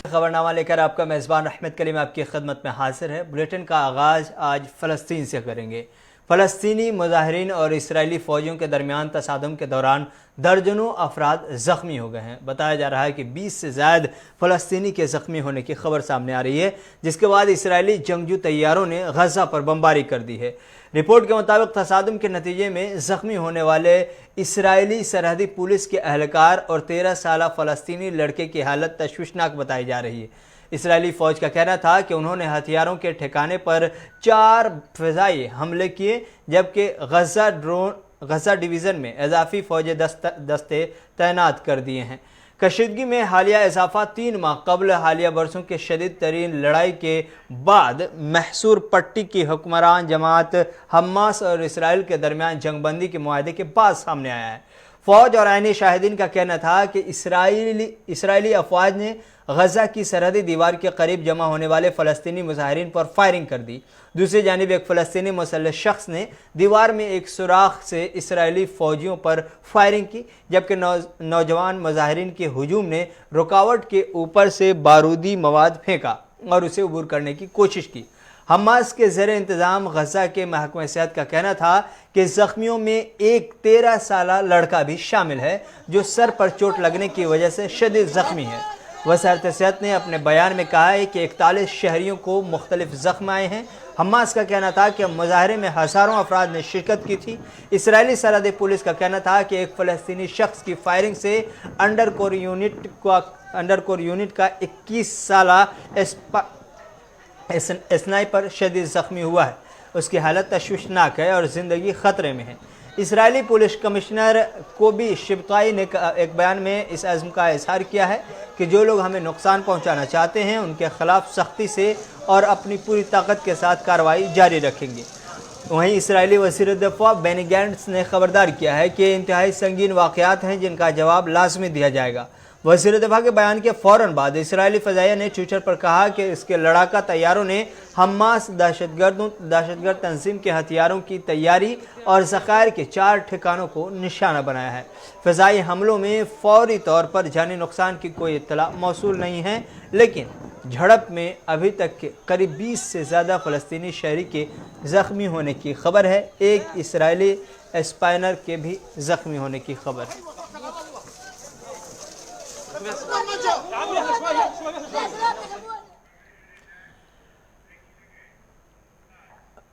خبرنامہ لے کر آپ کا میزبان رحمت کلیم آپ کی خدمت میں حاضر ہے۔ بلیٹن کا آغاز آج فلسطین سے کریں گے۔ فلسطینی مظاہرین اور اسرائیلی فوجیوں کے درمیان تصادم کے دوران درجنوں افراد زخمی ہو گئے ہیں۔ بتایا جا رہا ہے کہ 20 سے زائد فلسطینی کے زخمی ہونے کی خبر سامنے آ رہی ہے، جس کے بعد اسرائیلی جنگجو طیاروں نے غزہ پر بمباری کر دی ہے۔ رپورٹ کے مطابق تصادم کے نتیجے میں زخمی ہونے والے اسرائیلی سرحدی پولیس کے اہلکار اور 13 سالہ فلسطینی لڑکے کی حالت تشویشناک بتائی جا رہی ہے۔ اسرائیلی فوج کا کہنا تھا کہ انہوں نے ہتھیاروں کے ٹھکانے پر 4 فضائی حملے کیے، جبکہ غزہ ڈویژن میں اضافی فوجی دستے تعینات کر دیے ہیں۔ کشیدگی میں حالیہ اضافہ 3 ماہ قبل حالیہ برسوں کے شدید ترین لڑائی کے بعد محصور پٹی کی حکمران جماعت حماس اور اسرائیل کے درمیان جنگ بندی کے معاہدے کے بعد سامنے آیا ہے۔ فوج اور عینی شاہدین کا کہنا تھا کہ اسرائیلی افواج نے غزہ کی سرحدی دیوار کے قریب جمع ہونے والے فلسطینی مظاہرین پر فائرنگ کر دی۔ دوسری جانب ایک فلسطینی مسلح شخص نے دیوار میں ایک سوراخ سے اسرائیلی فوجیوں پر فائرنگ کی، جبکہ نوجوان مظاہرین کے ہجوم نے رکاوٹ کے اوپر سے بارودی مواد پھینکا اور اسے عبور کرنے کی کوشش کی۔ حماس کے زیر انتظام غزہ کے محکمہ صحت کا کہنا تھا کہ زخمیوں میں ایک 13 سالہ لڑکا بھی شامل ہے، جو سر پر چوٹ لگنے کی وجہ سے شدید زخمی ہے۔ وزارت صحت نے اپنے بیان میں کہا ہے کہ 41 شہریوں کو مختلف زخم آئے ہیں۔ حماس کا کہنا تھا کہ مظاہرے میں ہزاروں افراد نے شرکت کی تھی۔ اسرائیلی سرحدی پولیس کا کہنا تھا کہ ایک فلسطینی شخص کی فائرنگ سے انڈر کور یونٹ کا 21 سالہ اسنائپر شدید زخمی ہوا ہے۔ اس کی حالت تشویشناک ہے اور زندگی خطرے میں ہے۔ اسرائیلی پولیس کمشنر کوبی شبقائی نے ایک بیان میں اس عزم کا اظہار کیا ہے کہ جو لوگ ہمیں نقصان پہنچانا چاہتے ہیں ان کے خلاف سختی سے اور اپنی پوری طاقت کے ساتھ کارروائی جاری رکھیں گے۔ وہیں اسرائیلی وزیر دفاع بینی گینٹس نے خبردار کیا ہے کہ انتہائی سنگین واقعات ہیں جن کا جواب لازمی دیا جائے گا۔ وزیر دفاع کے بیان کے فوراً بعد اسرائیلی فضائیہ نے ٹویٹر پر کہا کہ اس کے لڑاکا طیاروں نے حماس دہشت گرد تنظیم کے ہتھیاروں کی تیاری اور ذخائر کے 4 ٹھکانوں کو نشانہ بنایا ہے۔ فضائی حملوں میں فوری طور پر جانی نقصان کی کوئی اطلاع موصول نہیں ہے، لیکن جھڑپ میں ابھی تک قریب 20 سے زیادہ فلسطینی شہری کے زخمی ہونے کی خبر ہے۔ ایک اسرائیلی اسپائنر کے بھی زخمی ہونے کی خبر ہے۔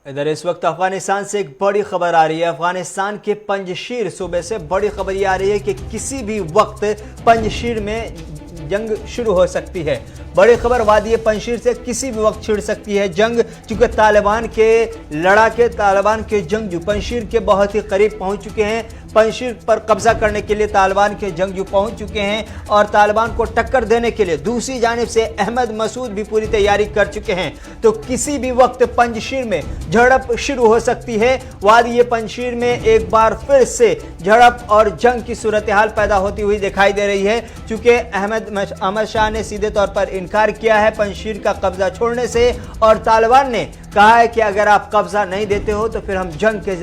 ادھر اس وقت افغانستان سے ایک بڑی خبر آ رہی ہے۔ افغانستان کے پنجشیر صوبے سے بڑی خبر یہ آ رہی ہے کہ کسی بھی وقت پنجشیر میں جنگ شروع ہو سکتی ہے۔ بڑی خبر وادی پنجشیر سے کسی بھی وقت چھڑ سکتی ہے جنگ، چونکہ طالبان کے جنگجو پنجشیر کے بہت ہی قریب پہنچ چکے ہیں۔ پنجشیر پر قبضہ کرنے کے لیے طالبان کے جنگجو پہنچ چکے ہیں اور طالبان کو ٹکر دینے کے لیے دوسری جانب سے احمد مسعود بھی پوری تیاری کر چکے ہیں۔ تو کسی بھی وقت پنجشیر میں جھڑپ شروع ہو سکتی ہے۔ وادی پنجشیر میں ایک بار پھر سے جھڑپ اور جنگ کی صورتحال پیدا ہوتی ہوئی دکھائی دے رہی ہے، چونکہ احمد شاہ نے سیدھے طور پر انکار کیا ہے پنجشیر کا قبضہ چھوڑنے سے، اور طالبان نے کہا ہے کہ اگر آپ قبضہ نہیں دیتے ہو تو پھر ہم جنگ کے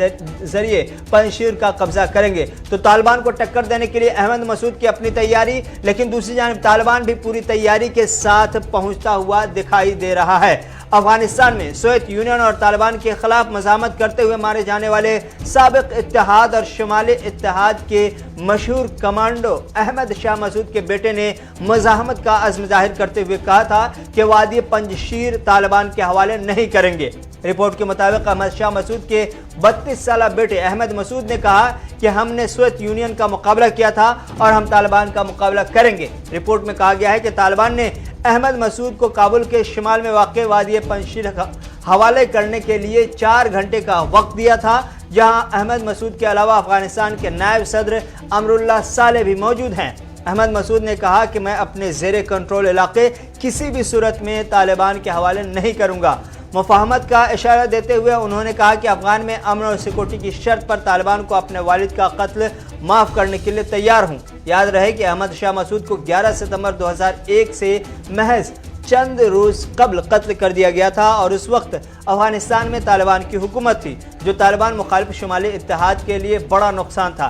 ذریعے پنجشیر کا قبضہ کریں گے۔ تو طالبان کو ٹکر دینے کے لیے احمد مسعود کی اپنی تیاری، لیکن دوسری جانب طالبان بھی پوری تیاری کے ساتھ پہنچتا ہوا دکھائی دے رہا ہے۔ افغانستان میں سوویت یونین اور طالبان کے خلاف مزاحمت کرتے ہوئے مارے جانے والے سابق اتحاد اور شمالی اتحاد کے مشہور کمانڈو احمد شاہ مسعود کے بیٹے نے مزاحمت کا عزم ظاہر کرتے ہوئے کہا تھا کہ وادی پنجشیر طالبان کے حوالے نہیں کریں گے۔ رپورٹ کے مطابق احمد شاہ مسعود کے 32 سالہ بیٹے احمد مسعود نے کہا کہ ہم نے سوویت یونین کا مقابلہ کیا تھا اور ہم طالبان کا مقابلہ کریں گے۔ رپورٹ میں کہا گیا ہے کہ طالبان نے احمد مسعود کو کابل کے شمال میں واقع وادی پنجشیر کا حوالے کرنے کے لیے 4 گھنٹے کا وقت دیا تھا، جہاں احمد مسعود کے علاوہ افغانستان کے نائب صدر امراللہ صالح بھی موجود ہیں۔ احمد مسعود نے کہا کہ میں اپنے زیر کنٹرول علاقے کسی بھی صورت میں طالبان کے حوالے نہیں کروں گا۔ مفاہمت کا اشارہ دیتے ہوئے انہوں نے کہا کہ افغان میں امن اور سیکورٹی کی شرط پر طالبان کو اپنے والد کا قتل معاف کرنے کے لیے تیار ہوں۔ یاد رہے کہ احمد شاہ مسعود کو 11 ستمبر 2001 سے محض چند روز قبل قتل کر دیا گیا تھا، اور اس وقت افغانستان میں طالبان کی حکومت تھی، جو طالبان مخالف شمالی اتحاد کے لیے بڑا نقصان تھا۔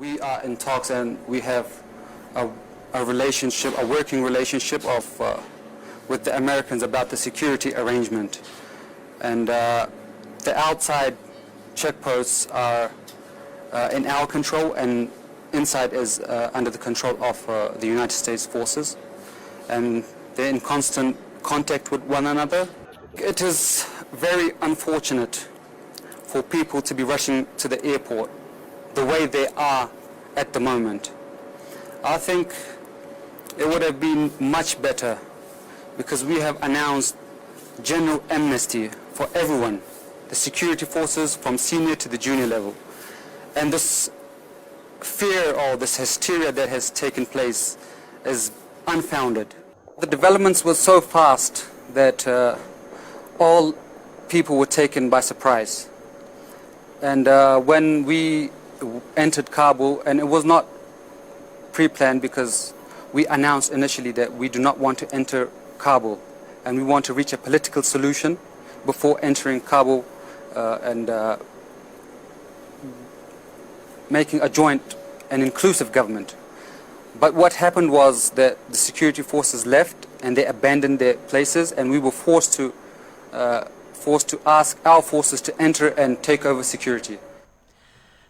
We are in talks and we have a relationship, a working relationship with the Americans about the security arrangement. And the outside checkposts are in our control, and inside is under the control of the United States forces. And they're in constant contact with one another. It is very unfortunate for people to be rushing to the airport the way they are at the moment. I think it would have been much better, because we have announced general amnesty for everyone, the security forces from senior to the junior level. And this fear or this hysteria that has taken place is unfounded. The developments were so fast that all people were taken by surprise. And when we entered Kabul, and it was not pre-planned, because we announced initially that we do not want to enter Kabul and we want to reach a political solution before entering Kabul and making a joint and inclusive government. But what happened was that the security forces left and they abandoned their places, and we were forced to ask our forces to enter and take over security.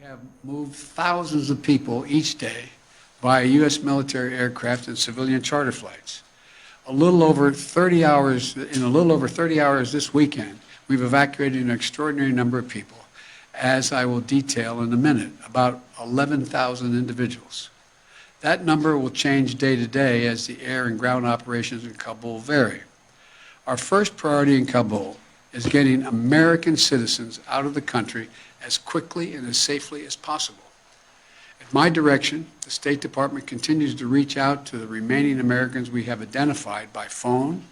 We have moved thousands of people each day by U.S. military aircraft and civilian charter flights. In a little over 30 hours this weekend, we've evacuated an extraordinary number of people, as I will detail in a minute, about 11,000 individuals. That number will change day to day as the air and ground operations in Kabul vary. Our first priority in Kabul is getting American citizens out of the country as quickly and as safely as possible. At my direction, the State Department continues to reach out to the remaining Americans we have identified by phone,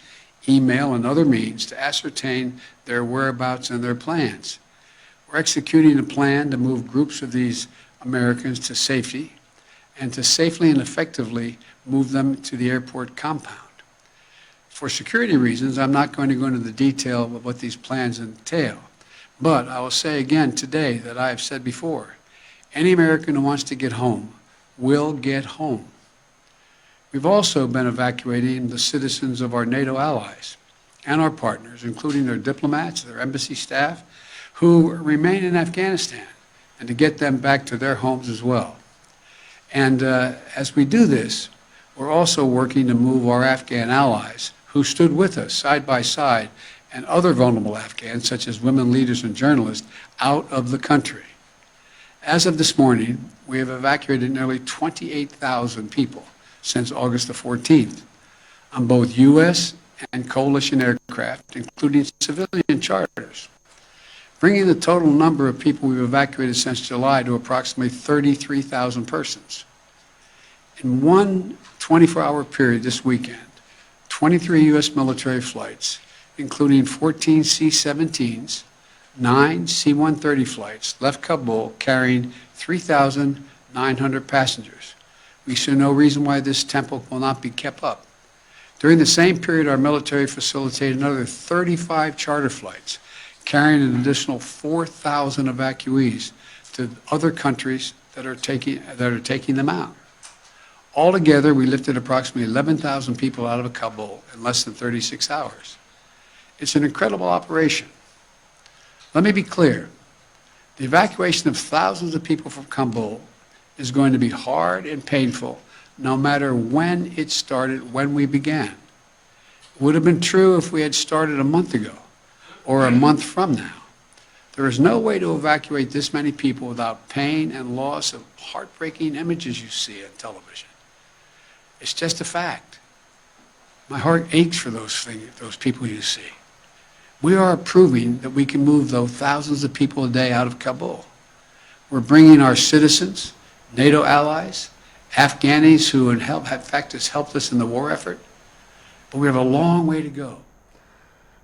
email, and other means to ascertain their whereabouts and their plans. We're executing a plan to move groups of these Americans to safety and to safely and effectively move them to the airport compound. For security reasons, I'm not going to go into the detail of what these plans entail. But I will say again today that I have said before, any American who wants to get home will get home. We've also been evacuating the citizens of our NATO allies and our partners, including their diplomats, their embassy staff, who remain in Afghanistan, and to get them back to their homes as well. And as we do this, we're also working to move our Afghan allies who stood with us side by side and other vulnerable Afghans, such as women leaders and journalists, out of the country. As of this morning, we have evacuated nearly 28,000 people since August the 14th on both U.S. and coalition aircraft, including civilian charters, bringing the total number of people we've evacuated since July to approximately 33,000 persons. In one 24-hour period this weekend, 23 U.S. military flights, including 14 C-17s, 9 C-130 flights, left Kabul carrying 3,900 passengers. We see no reason why this tempo will not be kept up. During the same period, our military facilitated another 35 charter flights, carrying an additional 4,000 evacuees to other countries that are taking them out. Altogether, we lifted approximately 11,000 people out of Kabul in less than 36 hours. It's an incredible operation. Let me be clear. The evacuation of thousands of people from Kabul is going to be hard and painful, no matter when it started, when we began. It would have been true if we had started a month ago or a month from now. There is no way to evacuate this many people without pain and loss of heartbreaking images you see on television. It's just a fact. My heart aches for those people you see. We are proving that we can move those thousands of people a day out of Kabul. We're bringing our citizens, NATO allies, Afghanis who in fact has helped us in the war effort, but we have a long way to go.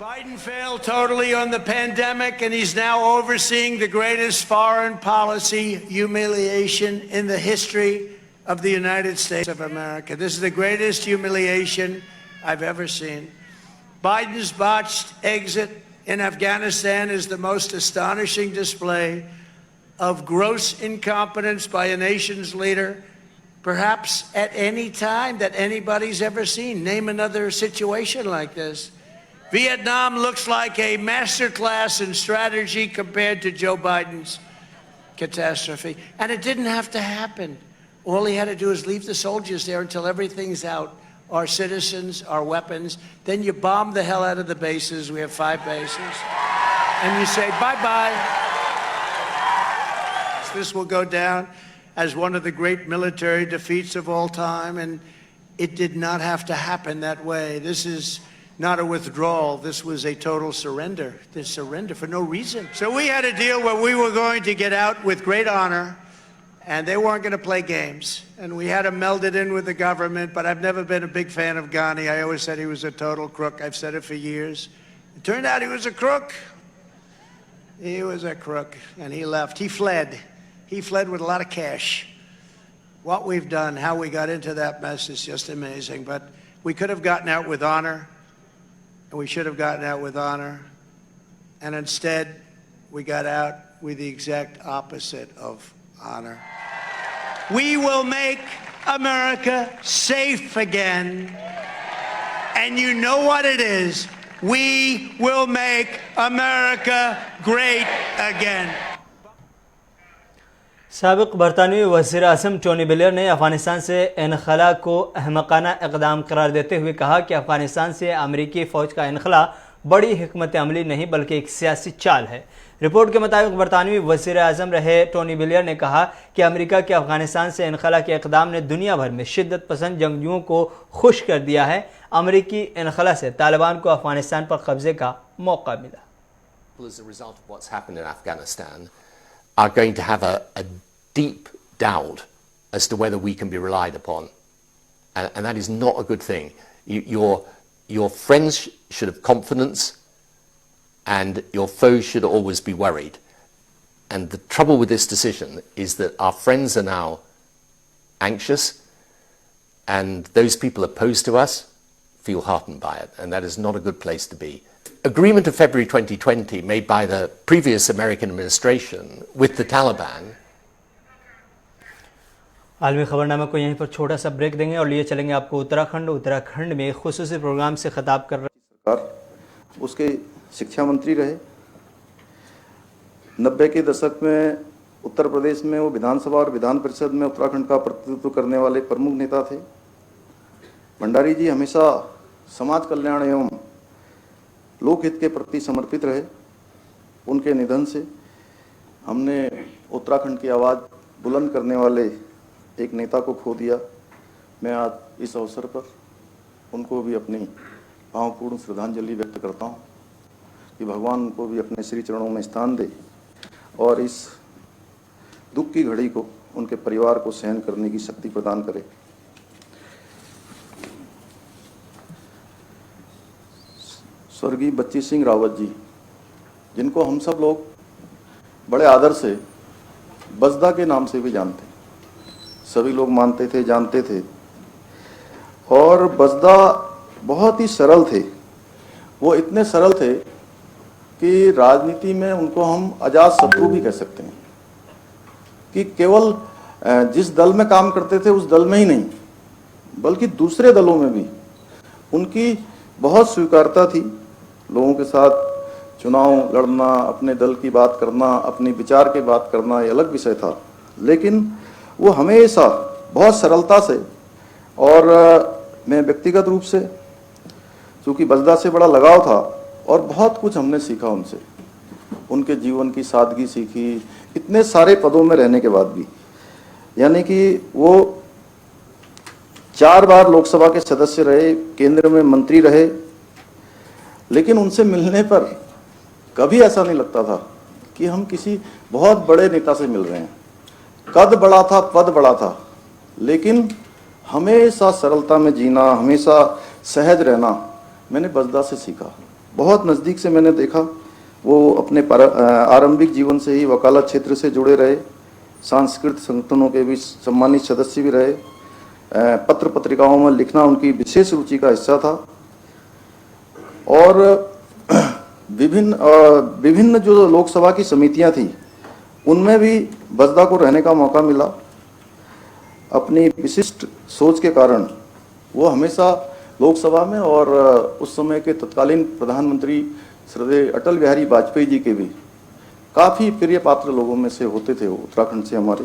Biden failed totally on the pandemic, and he's now overseeing the greatest foreign policy humiliation in the history of the United States of America. This is the greatest humiliation I've ever seen. Biden's botched exit in Afghanistan is the most astonishing display of gross incompetence by a nation's leader, perhaps at any time that anybody's ever seen. Name another situation like this. Vietnam looks like a masterclass in strategy compared to Joe Biden's catastrophe. And it didn't have to happen. All he had to do is leave the soldiers there until everything's out, our citizens, our weapons. Then you bomb the hell out of the bases. We have 5 bases. And you say, bye-bye. This will go down as one of the great military defeats of all time, and it did not have to happen that way. This is not a withdrawal. This was a total surrender. This surrender for no reason. So we had a deal where we were going to get out with great honor, and they weren't going to play games. And we had to meld it in with the government, but I've never been a big fan of Ghani. I always said he was a total crook. I've said it for years. It turned out he was a crook. He was a crook, and he left. He fled. He fled with a lot of cash. What we've done, how we got into that mess is just amazing. But we could have gotten out with honor, and we should have gotten out with honor. And instead, we got out with the exact opposite of honor. We will make America safe again. And you know what it is. We will make America great again. سابق برطانوی وزیر اعظم Tony Blair نے افغانستان سے انخلا کو احمقانہ اقدام قرار دیتے ہوئے کہا کہ افغانستان سے امریکی فوج کا انخلا بڑی حکمت عملی نہیں بلکہ ایک سیاسی چال ہے۔ رپورٹ کے مطابق برطانوی وزیر اعظم رہے ٹونی بلیئر نے کہا کہ امریکہ کے افغانستان سے انخلا کے اقدام نے دنیا بھر میں شدت پسند جنگجوؤں کو خوش کر دیا ہے۔ امریکی انخلا سے طالبان کو افغانستان پر قبضے کا موقع ملا۔ As a result of what's happened in Afghanistan, are going to have a deep doubt as to whether we can be relied upon. And that is not a good thing. Your friends should have confidence, and your foes should always be worried. And the trouble with this decision is that our friends are now anxious, and those people opposed to us feel heartened by it, and that is not a good place to be. Agreement of February 2020 made by the previous American administration with the Taliban. عالمی خبرنامہ کو یہیں پر چھوٹا سا break دیں گے اور لیے چلیں گے آپ کو اتراکھنڈ میں خصوصی پروگرام سے خطاب کر رہے سرکار اس کے شکشا منتری رہے۔ 90 کے دشک میں اتر پردیش میں وہ ودھان سبھا اور ودھان پریشد میں اتراکھنڈ کا پرتیندتو کرنے والے پرمکھ نیتا تھے۔ بھنڈاری جی ہمیشہ سماج کلیان ایوم لوک ہت کے پرتی سمرپت رہے۔ ان کے نidhan سے ہم نے اتراکھنڈ کی آواز بلند کرنے والے ایک نیتا کو کھو دیا۔ میں آج اس اوسر پر ان کو بھی اپنی بھاوپورن شردھانجلی ویکت کرتا ہوں کہ بھگوان ان کو بھی اپنے شری چرنوں میں استھان دے اور اس دکھ کی گھڑی کو ان کے پریوار کو سہن کرنے کی شکتی پردان کرے۔ سورگی بچی سنگھ راوت جی، جن کو ہم سب لوگ بڑے آدر سے بزدہ کے نام سے بھی جانتے ہیں، سبھی لوگ مانتے تھے، جانتے تھے، اور بزدہ بہت ہی سرل تھے۔ وہ اتنے سرل تھے کہ راجنیتی میں ان کو ہم اجات شترو بھی کہہ سکتے ہیں، کہ کیول جس دل میں کام کرتے تھے اس دل میں ہی نہیں بلکہ دوسرے دلوں میں بھی ان کی بہت سویکارتا تھی۔ لوگوں کے ساتھ چناؤ لڑنا، اپنے دل کی بات کرنا، اپنی وچار کی بات کرنا یہ الگ وشے تھا، لیکن وہ ہمیشہ بہت سرلتا سے، اور میں ویکتیگت روپ سے چونکہ بزدہ سے بڑا لگاؤ تھا اور بہت کچھ ہم نے سیکھا ان سے، ان کے جیون کی سادگی سیکھی اتنے سارے پدوں میں رہنے کے بعد بھی۔ یعنی کہ وہ 4 بار لوک سبھا کے سدسیہ رہے، کیندر میں منتری رہے، لیکن ان سے ملنے پر کبھی ایسا نہیں لگتا تھا کہ ہم کسی بہت بڑے نیتا سے مل رہے ہیں۔ قد بڑا تھا، پد بڑا تھا، لیکن ہمیشہ سرلتا میں جینا، ہمیشہ سہج رہنا میں نے بزدہ سے سیکھا۔ بہت نزدیک سے میں نے دیکھا، وہ اپنے آرمبک جیون سے ہی وکالت چھیتر سے جڑے رہے، سانسکرت سنگٹھنوں کے بھی سمانت سدسیہ بھی رہے، پتر پترکاؤں میں لکھنا ان کی وشیش روچی کا حصہ تھا، اور وبھن جو لوک سبھا کی سمیتیاں تھیں ان میں بھی بزدہ کو رہنے کا موقع ملا۔ اپنی وششٹ سوچ کے کارن وہ ہمیشہ لوک سبھا میں اور اس سمے کے تتکالین پردھان منتری شردے اٹل بہاری واجپئی جی کے بھی کافی پریہ پاتر لوگوں میں سے ہوتے تھے وہ اتراکھنڈ سے ہمارے۔